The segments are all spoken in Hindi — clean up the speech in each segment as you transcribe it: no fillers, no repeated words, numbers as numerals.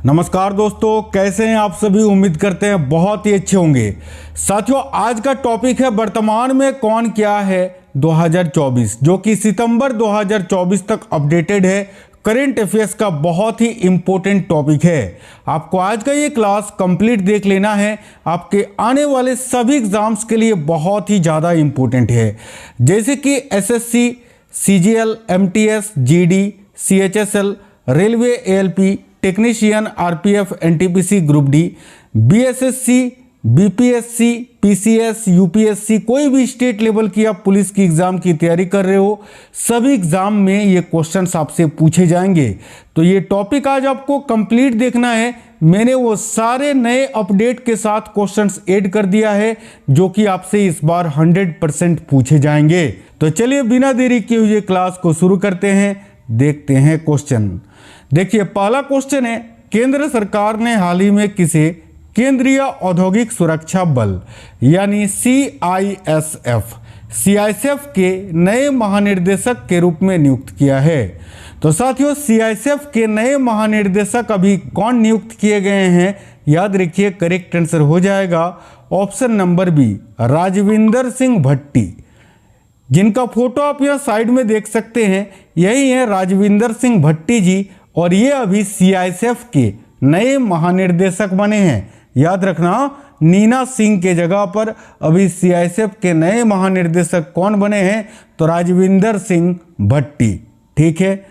नमस्कार दोस्तों, कैसे हैं आप सभी। उम्मीद करते हैं बहुत ही अच्छे होंगे। साथियों, आज का टॉपिक है वर्तमान में कौन क्या है 2024, जो कि सितंबर 2024 तक अपडेटेड है। करंट अफेयर्स का बहुत ही इंपॉर्टेंट टॉपिक है। आपको आज का ये क्लास कंप्लीट देख लेना है। आपके आने वाले सभी एग्जाम्स के लिए बहुत ही ज़्यादा इंपॉर्टेंट है, जैसे कि SSC, CGL, MTS, GD, CHSL, railway, ALP, technician, RPF, NTPC, group D, BSSC, BPSC, PCS, UPSC, कोई भी स्टेट लेवल की आप पुलिस की एग्जाम की तैयारी कर रहे हो, सभी एग्जाम में ये क्वेश्चंस आपसे पूछे जाएंगे। तो ये टॉपिक आज आपको कंप्लीट देखना है। मैंने वो सारे नए अपडेट के साथ क्वेश्चंस ऐड कर दिया है, जो कि आपसे इस बार 100% पूछे जाएंगे। तो चलिए बिना देरी किए हुए क्लास को शुरू करते हैं। देखते हैं क्वेश्चन। देखिए, पहला क्वेश्चन है, केंद्र सरकार ने हाल ही में किसे केंद्रीय औद्योगिक सुरक्षा बल यानी सीआईएसएफ के नए महानिर्देशक के रूप में नियुक्त किया है। तो साथियों, सीआईएसएफ के नए महानिर्देशक अभी कौन नियुक्त किए गए हैं, याद रखिए करेक्ट आंसर हो जाएगा option number B, Rajvinder Singh Bhatti, जिनका फोटो आप यहां साइड में देख सकते हैं। यही है राजविंदर सिंह भट्टी जी, और ये अभी सीआईएसएफ के नए महानिर्देशक बने हैं। याद रखना, नीना सिंह के जगह पर अभी सीआईएसएफ के नए महानिर्देशक कौन बने हैं, तो राजविंदर सिंह भट्टी। ठीक है।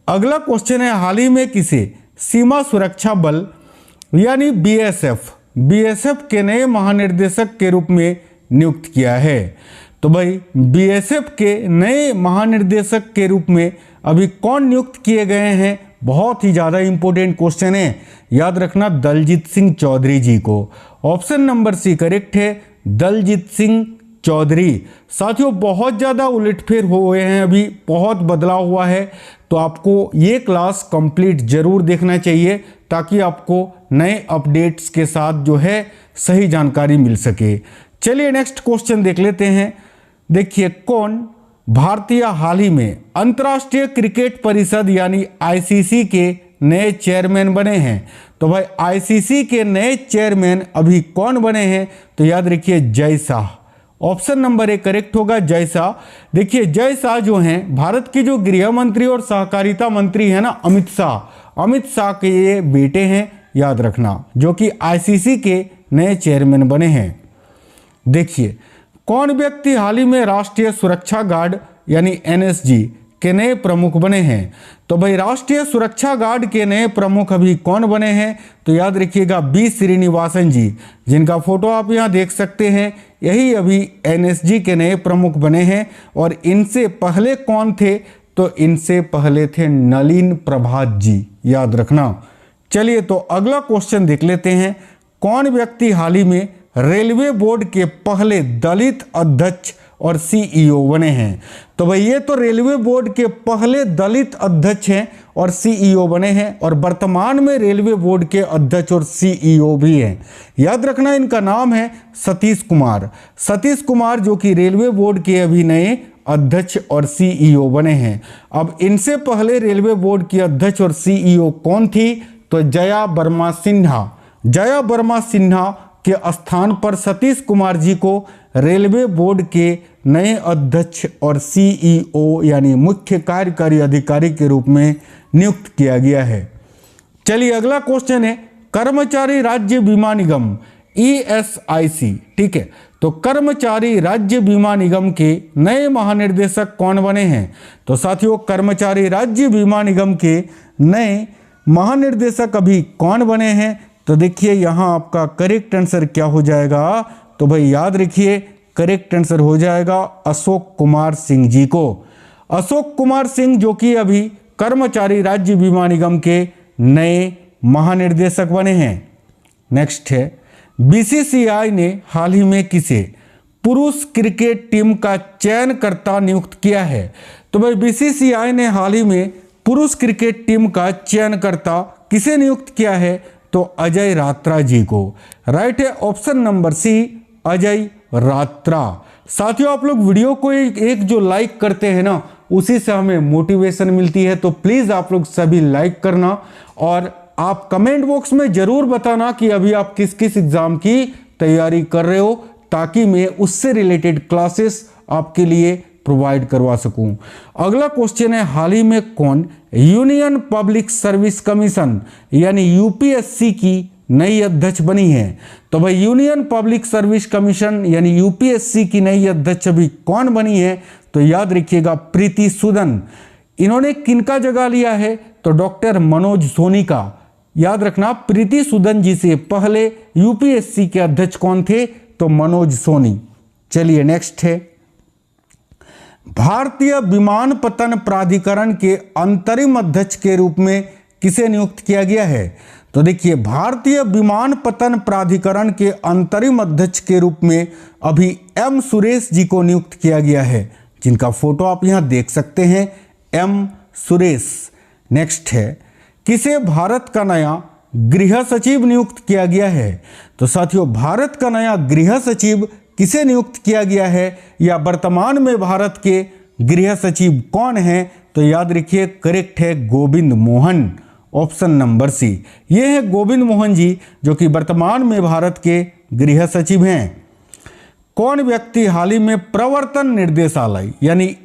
अगला क्वेश्चन है, हाल ही में किसे सीमा सुरक्षा बल यानी बीएसएफ के नए महानिर्देशक के रूप में नियुक्त किया है। तो भाई, बीएसएफ के नए महानिर्देशक के रूप में अभी कौन नियुक्त किए गए हैं, बहुत ही ज़्यादा इंपॉर्टेंट क्वेश्चन है। याद रखना, दलजीत सिंह चौधरी जी को। ऑप्शन नंबर सी करेक्ट है, दलजीत सिंह चौधरी। साथियों, बहुत ज़्यादा उलटफेर हुए हैं, अभी बहुत बदलाव हुआ है, तो आपको ये क्लास कंप्लीट जरूर देखना चाहिए, ताकि आपको नए अपडेट्स के साथ जो है सही जानकारी मिल सके। चलिए नेक्स्ट क्वेश्चन देख लेते हैं। देखिए, कौन भारतीय हाल ही में अंतर्राष्ट्रीय क्रिकेट परिषद यानी आईसीसी के नए चेयरमैन बने हैं। तो भाई, आईसीसी के नए चेयरमैन अभी कौन बने हैं, तो याद रखिए Jay Shah. Option number A correct होगा, जय शाह। देखिए, जय शाह जो हैं, भारत के जो गृह मंत्री और सहकारिता मंत्री हैं ना, अमित शाह के ये बेटे हैं, याद रखना, जो कि आईसीसी के नए चेयरमैन बने हैं। देखिए, कौन व्यक्ति हाल ही में राष्ट्रीय सुरक्षा गार्ड यानी एनएसजी के नए प्रमुख बने हैं। तो भाई, राष्ट्रीय सुरक्षा गार्ड के नए प्रमुख अभी कौन बने हैं, तो याद रखिएगा बी श्रीनिवासन जी, जिनका फोटो आप यहां देख सकते हैं। यही अभी एनएसजी के नए प्रमुख बने हैं। और इनसे पहले कौन थे, तो इनसे पहले थे नलिन प्रभात जी, याद रखना। चलिए, तो अगला क्वेश्चन देख लेते हैं। कौन व्यक्ति हाल ही में रेलवे बोर्ड के पहले दलित अध्यक्ष और सीईओ बने हैं। तो भाई, ये तो रेलवे बोर्ड के पहले दलित अध्यक्ष हैं और सीईओ बने हैं, और वर्तमान में रेलवे बोर्ड के अध्यक्ष और सीईओ भी हैं। याद रखना, इनका नाम है सतीश कुमार, जो कि रेलवे बोर्ड के अभी नए अध्यक्ष और सीईओ बने हैं। अब इनसे पहले रेलवे बोर्ड की अध्यक्ष और सीईओ कौन थी, तो जया वर्मा सिन्हा के स्थान पर सतीश कुमार जी को रेलवे बोर्ड के नए अध्यक्ष और सीईओ यानी मुख्य कार्यकारी अधिकारी के रूप में नियुक्त किया गया है। चलिए, अगला क्वेश्चन है, कर्मचारी राज्य बीमा निगम ईएसआईसी। ठीक है, तो कर्मचारी राज्य बीमा निगम के नए महानिर्देशक कौन बने हैं। तो साथियों, कर्मचारी राज्य बीमा निगम के नए महानिर्देशक अभी कौन बने हैं, तो देखिए यहां आपका करेक्ट आंसर क्या हो जाएगा, तो भाई याद रखिए करेक्ट आंसर हो जाएगा अशोक कुमार सिंह जी को। अशोक कुमार सिंह, जो कि अभी कर्मचारी राज्य बीमा निगम के नए महानिर्देशक बने हैं। नेक्स्ट है, बीसीसीआई ने हाल ही में किसे पुरुष क्रिकेट टीम का चयनकर्ता नियुक्त किया है। तो भाई, बीसीसीआई ने हाल ही में पुरुष क्रिकेट टीम का चयनकर्ता किसे नियुक्त किया है, तो अजय रात्रा जी को। राइट है, option number C, Ajay Ratra. साथियों, आप लोग वीडियो को एक जो लाइक करते हैं ना, उसी से हमें मोटिवेशन मिलती है, तो प्लीज आप लोग सभी लाइक करना और आप कमेंट बॉक्स में जरूर बताना कि अभी आप किस किस एग्जाम की तैयारी कर रहे हो, ताकि मैं उससे रिलेटेड क्लासेस आपके लिए प्रोवाइड करवा सकूं। अगला क्वेश्चन है, हाल ही में कौन यूनियन पब्लिक सर्विस कमीशन यानी यूपीएससी की नई अध्यक्ष बनी है? तो भाई यूनियन पब्लिक सर्विस कमीशन यानी यूपीएससी की नई अध्यक्ष अभी कौन बनी है? तो याद रखिएगा प्रीति सूदन। इन्होंने किनका जगह लिया है? तो डॉक्टर मनोज सोनी का। याद रखना, प्रीति सूदन जी से पहले यूपीएससी के अध्यक्ष कौन थे? तो मनोज सोनी। चलिए नेक्स्ट है, भारतीय विमानपत्तन प्राधिकरण के अंतरिम अध्यक्ष के रूप में किसे नियुक्त किया गया है? तो देखिए, भारतीय विमानपत्तन प्राधिकरण के अंतरिम अध्यक्ष के रूप में अभी एम सुरेश जी को नियुक्त किया गया है, जिनका फोटो आप यहां देख सकते हैं, एम सुरेश। नेक्स्ट है, किसे भारत का नया गृह सचिव नियुक्त किया गया है? तो साथियों, भारत का नया गृह सचिव किसे नियुक्त किया गया है, या वर्तमान में भारत के गृह सचिव कौन है? तो याद रखिए करेक्ट है Govind Mohan, option number C. ये है गोविंद मोहन जी, जो कि वर्तमान में भारत के गृह सचिव हैं। कौन व्यक्ति हाल ही में प्रवर्तन निर्देशालय यानी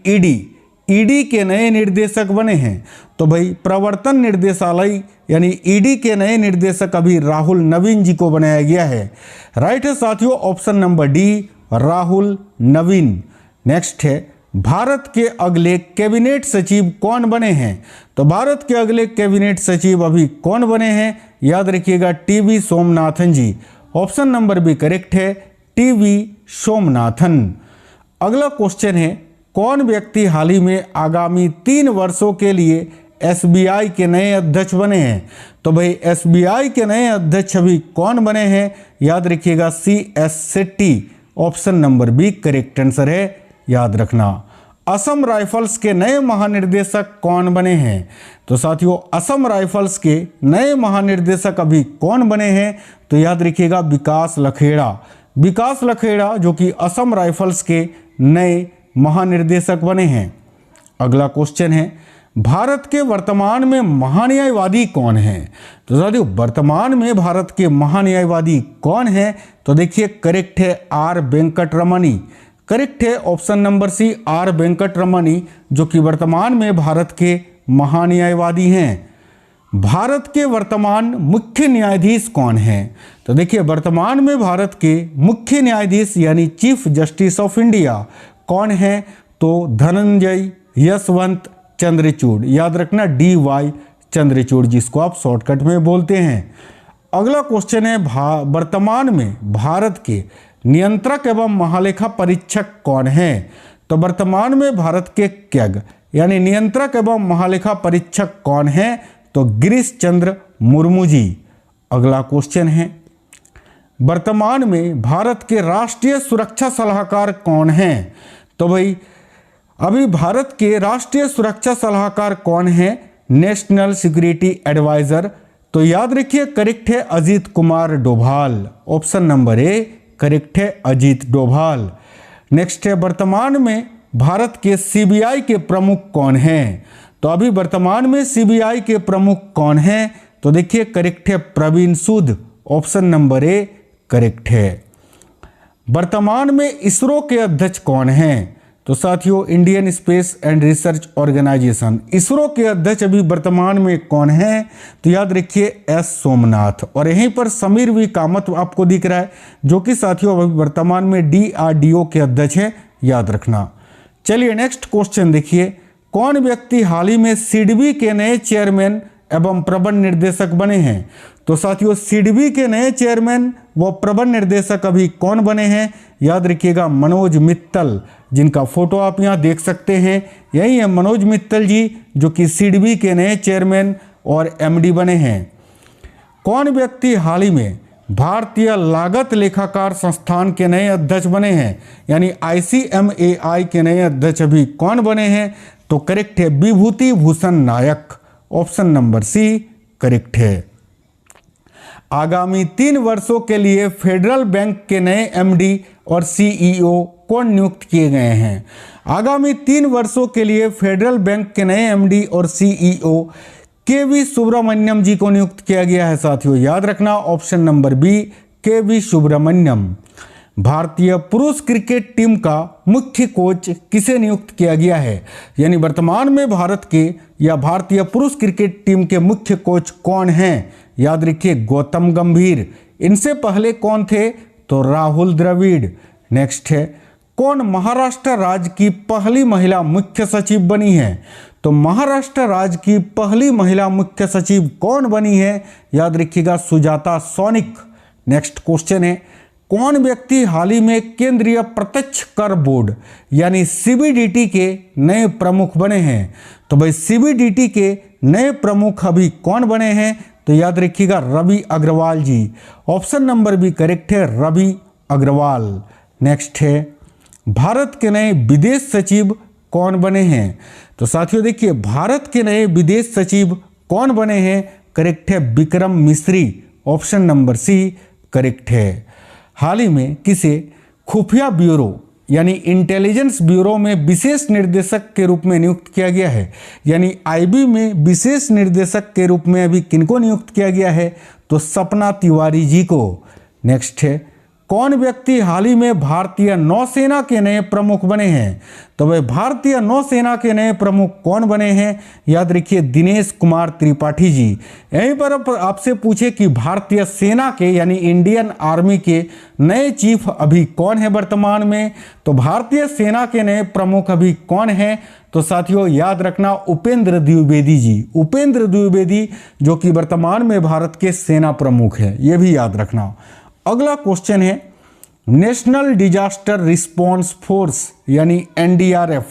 ईडी के नए निर्देशक बने हैं? तो भाई प्रवर्तन निर्देशालय यानी ईडी के नए निर्देशक अभी राहुल नवीन जी को बनाया गया है। राइट है साथियों, ऑप्शन नंबर डी, राहुल नवीन। नेक्स्ट है, भारत के अगले कैबिनेट सचिव कौन बने हैं? तो भारत के अगले कैबिनेट सचिव अभी कौन बने हैं? याद रखिएगा टीवी सोमनाथन जी। ऑप्शन नंबर बी करेक्ट है, टीवी सोमनाथन। अगला क्वेश्चन है, कौन व्यक्ति हाल ही में आगामी 3 वर्षों के लिए एसबीआई के नए अध्यक्ष बने हैं? तो भाई एसबीआई के नए अध्यक्ष अभी कौन बने हैं? याद रखिएगा CS Shetty. Option number B correct answer है, याद रखना। असम राइफल्स के नए महानिर्देशक कौन बने हैं? तो साथियों, असम राइफल्स के नए महानिर्देशक अभी कौन बने हैं? तो याद रखिएगा विकास लखेड़ा। विकास लखेड़ा जो कि असम राइफल्स के नए महानिर्देशक बने हैं। अगला क्वेश्चन है, भारत के वर्तमान में महान्यायवादी कौन है? तो साथियों, वर्तमान में भारत के महान्यायवादी कौन है? तो देखिए करेक्ट है आर वेंकटरमणी। करेक्ट है option number C, R Venkataramani, जो कि वर्तमान में भारत के महान्यायवादी हैं। भारत के वर्तमान मुख्य न्यायाधीश कौन हैं? तो देखिए, वर्तमान में भारत के मुख्य न्यायाधीश यानी चीफ जस्टिस ऑफ इंडिया कौन है? तो धनंजय यशवंत चंद्रचूड़। याद रखना DY चंद्रचूड़, जिसको आप शॉर्टकट में बोलते हैं। अगला क्वेश्चन है, वर्तमान में भारत के नियंत्रक एवं महालेखा परीक्षक कौन है? तो वर्तमान में भारत के कैग यानी नियंत्रक एवं महालेखा परीक्षक कौन है? तो गिरीश चंद्र मुर्मू जी। अगला क्वेश्चन है, वर्तमान में भारत के राष्ट्रीय सुरक्षा सलाहकार कौन हैं? तो भाई अभी भारत के राष्ट्रीय सुरक्षा सलाहकार कौन है? National security adviser. तो याद रखिए करेक्ट है Ajit Kumar Doval. Option number A correct है अजीत डोभाल। नेक्स्ट है, वर्तमान में भारत के CBI के प्रमुख कौन हैं? तो अभी वर्तमान में CBI के प्रमुख कौन हैं? तो देखिए करेक्ट है प्रवीण सूद। ऑप्शन नंबर ए करेक्ट है। वर्तमान में इसरो के अध्यक्ष कौन हैं? तो साथियों, Indian space and research organisation, ISRO के अध्यक्ष अभी वर्तमान में कौन हैं? तो याद रखिए S सोमनाथ। और यहीं पर समीर वी कामत आपको दिख रहा है, जो कि साथियों अभी वर्तमान में DRDO के अध्यक्ष हैं, याद रखना। चलिए नेक्स्ट क्वेश्चन देखिए, कौन व्यक्ति हाल ही में सिडबी के नए चेयरमैन एवं प्रबंध निर्देशक बने हैं? तो साथियों, सिडबी के नए चेयरमैन व प्रबंध निर्देशक अभी कौन बने हैं? याद रखिएगा मनोज मित्तल, जिनका फोटो आप यहां देख सकते हैं। यही है मनोज मित्तल जी, जो कि सिडबी के नए चेयरमैन और MD बने हैं। कौन व्यक्ति हाल ही में भारतीय लागत लेखाकार संस्थान के नए अध्यक्ष बने हैं? यानी ICMAI के नए अध्यक्ष अभी कौन बने हैं? तो करेक्ट है विभूति भूषण नायक। ऑप्शन नंबर सी करेक्ट है। आगामी 3 वर्षों के लिए फेडरल बैंक के नए MD और CEO कौन नियुक्त किए गए हैं? आगामी 3 वर्षों के लिए फेडरल बैंक के नए MD और CEO के.वी. सुब्रमण्यम जी को नियुक्त किया गया है साथियों, याद रखना option number B K V. Subramaniam. भारतीय पुरुष क्रिकेट टीम का मुख्य कोच किसे नियुक्त किया गया है, यानी वर्तमान में भारत के या भारतीय पुरुष क्रिकेट टीम के मुख्य कोच कौन हैं, याद रखिए गौतम गंभीर। इनसे पहले कौन थे, तो राहुल द्रविड़। नेक्स्ट है, कौन महाराष्ट्र राज्य की पहली महिला मुख्य सचिव बनी है, तो महाराष्ट्र राज्य की पहली महिला मुख्य सचिव कौन बनी है, याद रखिएगा सुजाता सोनिक। नेक्स्ट क्वेश्चन है, कौन व्यक्ति हाल ही में केंद्रीय प्रत्यक्ष कर बोर्ड यानी सीबीडीटी के नए प्रमुख बने हैं, तो भाई सीबीडीटी के नए प्रमुख अभी कौन बने हैं, तो याद रखिएगा रवि अग्रवाल जी। ऑप्शन नंबर बी करेक्ट है, रवि अग्रवाल। नेक्स्ट है, भारत के नए विदेश सचिव कौन बने हैं, तो साथियों देखिए भारत के नए विदेश सचिव कौन बने हैं, करेक्ट है Vikram Misri. Option number C correct है। हाल ही में किसे खुफिया ब्यूरो यानी इंटेलिजेंस ब्यूरो में विशेष निर्देशक के रूप में नियुक्त किया गया है, यानी आईबी में विशेष निर्देशक के रूप में अभी किनको नियुक्त किया गया है, तो सपना तिवारी जी को। नेक्स्ट है, कौन व्यक्ति हाल ही में भारतीय नौसेना के नए प्रमुख बने हैं, तो वह भारतीय नौसेना के नए प्रमुख कौन बने हैं, याद रखिए दिनेश कुमार त्रिपाठी जी। यहीं पर आपसे पूछे कि भारतीय सेना के यानी इंडियन आर्मी के नए चीफ अभी कौन है वर्तमान में, तो भारतीय सेना के नए प्रमुख अभी कौन है, तो साथियों याद रखना उपेंद्र द्विवेदी जी। उपेंद्र द्विवेदी जो कि वर्तमान में भारत के सेना प्रमुख है, ये भी याद रखना। अगला क्वेश्चन है, नेशनल डिजास्टर रिस्पॉन्स फोर्स यानी एनडीआरएफ,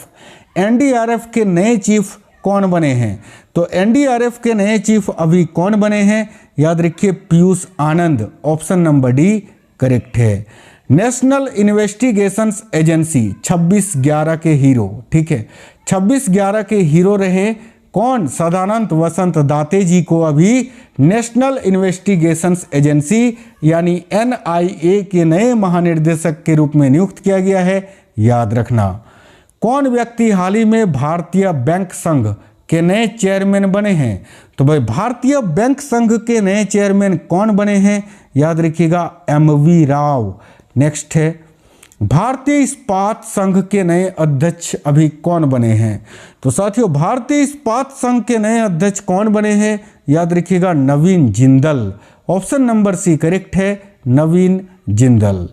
एनडीआरएफ के नए चीफ कौन बने हैं, तो एनडीआरएफ के नए चीफ अभी कौन बने हैं, याद रखिए पीयूष आनंद। ऑप्शन नंबर डी करेक्ट है। नेशनल इन्वेस्टिगेशंस एजेंसी 26/11 के हीरो, ठीक है 26/11 के हीरो रहे कौन, सदानंद वसंत दाते जी को अभी नेशनल इन्वेस्टिगेशंस एजेंसी यानी एनआईए के नए महानिर्देशक के रूप में नियुक्त किया गया है, याद रखना। कौन व्यक्ति हाल ही में भारतीय बैंक संघ के नए चेयरमैन बने हैं, तो भाई भारतीय बैंक संघ के नए चेयरमैन कौन बने हैं, याद रखिएगा एमवी राव। नेक्स्ट है, भारतीय इस्पात संघ के नए अध्यक्ष अभी कौन बने हैं, तो साथियों भारतीय इस्पात संघ के नए अध्यक्ष कौन बने हैं, याद रखिएगा Naveen Jindal. Option number C correct है, नवीन जिंदल।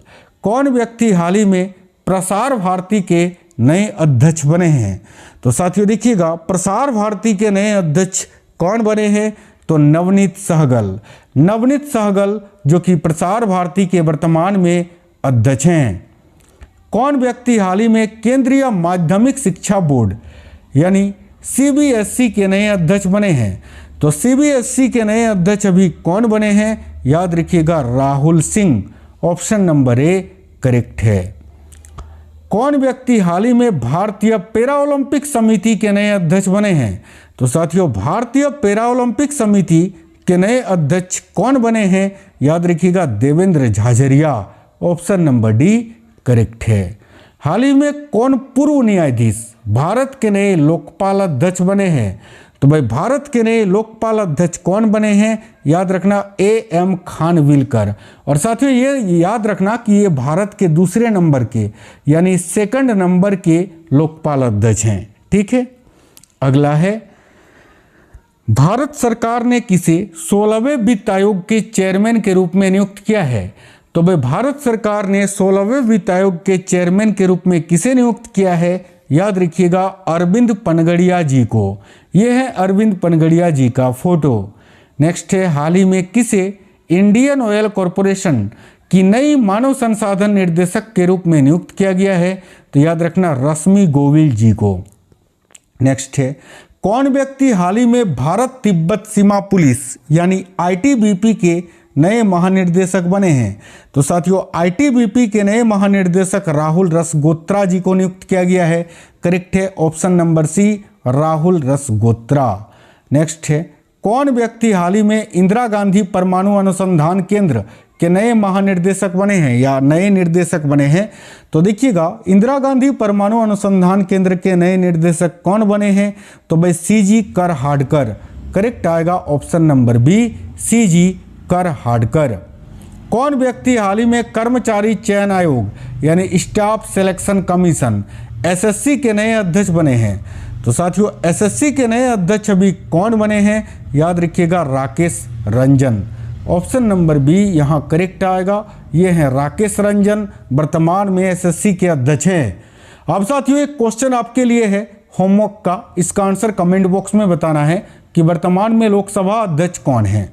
कौन व्यक्ति हाल ही में प्रसार भारती के नए अध्यक्ष बने हैं, तो साथियों देखिएगा प्रसार भारती के नए अध्यक्ष कौन बने हैं, तो नवनीत सहगल। नवनीत सहगल जो कि प्रसार भारती के वर्तमान में अध्यक्ष हैं। कौन व्यक्ति हाल ही में केंद्रीय माध्यमिक शिक्षा बोर्ड यानी सीबीएसई के नए अध्यक्ष बने हैं, तो सीबीएसई के नए अध्यक्ष अभी कौन बने हैं, याद रखिएगा Rahul Singh. Option number A correct है। कौन व्यक्ति हाल ही में भारतीय पैरा ओलंपिक समिति के नए अध्यक्ष बने हैं, तो साथियों भारतीय पैरा ओलंपिक समिति के नए अध्यक्ष कौन बने हैं, याद रखिएगा Devendra Jhajharia. Option number D correct है। हाल ही में कौन पूर्व न्यायाधीश भारत के नए लोकपाल अध्यक्ष बने हैं, तो भाई भारत के नए लोकपाल अध्यक्ष कौन बने हैं, याद रखना एएम खानविलकर। और साथियों ये याद रखना कि ये भारत के दूसरे नंबर के यानी सेकंड नंबर के लोकपाल अध्यक्ष हैं, ठीक है। अगला है, भारत सरकार ने किसे 16वें वित्त आयोग के चेयरमैन के रूप में नियुक्त किया है, तो भाई भारत सरकार ने 16वें वित्त आयोग के चेयरमैन के रूप में किसे नियुक्त किया है, याद रखिएगा अरविंद पनगड़िया जी को। यह है अरविंद पनगड़िया जी का फोटो। नेक्स्ट है, हाल ही में किसे इंडियन ऑयल कॉरपोरेशन की नई मानव संसाधन निर्देशक के रूप में नियुक्त किया गया है, तो याद रखना रश्मि गोविल जी को। नेक्स्ट है, कौन व्यक्ति हाल ही में भारत तिब्बत सीमा पुलिस यानी आईटीबीपी के नए महानिर्देशक बने हैं, तो साथियों आईटीबीपी के नए महानिर्देशक राहुल रसगोत्रा जी को नियुक्त किया गया है। करेक्ट है option number C Rahul Rasgotra. Next है, कौन व्यक्ति हाल ही में इंदिरा गांधी परमाणु अनुसंधान केंद्र के नए महानिर्देशक बने हैं या नए निर्देशक बने हैं, तो देखिएगा इंदिरा गांधी परमाणु अनुसंधान केंद्र के नए निर्देशक कौन बने हैं, तो भाई सीजी करहाडकर। करेक्ट आएगा ऑप्शन नंबर बी CG करहाडकर। कौन व्यक्ति हाल ही में कर्मचारी चयन आयोग यानी स्टाफ सिलेक्शन कमीशन SSC के नए अध्यक्ष बने हैं? तो साथियों SSC के नए अध्यक्ष अभी कौन बने हैं? याद रखिएगा Rakesh Ranjan. Option number B यहाँ करेक्ट आएगा। ये हैं राकेश रंजन, वर्तमान में SSC के अध्यक्ष हैं। अब साथियों एक क्वेश्चन आपके लिए है होमवर्क का, इसका आंसर कमेंट बॉक्स में बताना है कि वर्तमान में लोकसभा अध्यक्ष कौन है।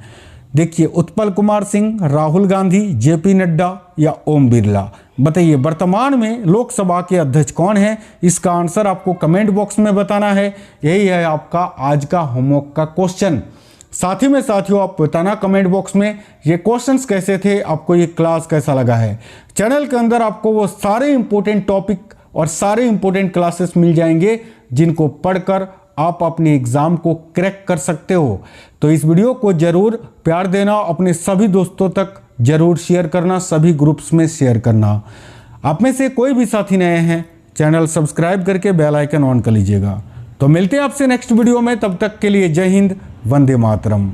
देखिए उत्पल कुमार सिंह, राहुल गांधी, JP नड्डा या ओम बिरला। बताइए वर्तमान में लोकसभा के अध्यक्ष कौन है? इसका आंसर आपको कमेंट बॉक्स में बताना है। यही है आपका आज का होमवर्क का क्वेश्चन। साथ ही में साथियों आप बताना कमेंट बॉक्स में ये क्वेश्चंस कैसे थे, आपको ये क्लास कैसा लगा है। चैनल के अंदर आपको वो सारे इंपॉर्टेंट टॉपिक और सारे इंपॉर्टेंट क्लासेस मिल जाएंगे जिनको पढ़कर आप अपने एग्जाम को क्रैक कर सकते हो। तो इस वीडियो को जरूर प्यार देना, अपने सभी दोस्तों तक जरूर शेयर करना, सभी ग्रुप्स में शेयर करना। आप में से कोई भी साथी नए हैं चैनल सब्सक्राइब करके बेल आइकन ऑन कर लीजिएगा। तो मिलते हैं आपसे नेक्स्ट वीडियो में, तब तक के लिए जय हिंद, वंदे मातरम।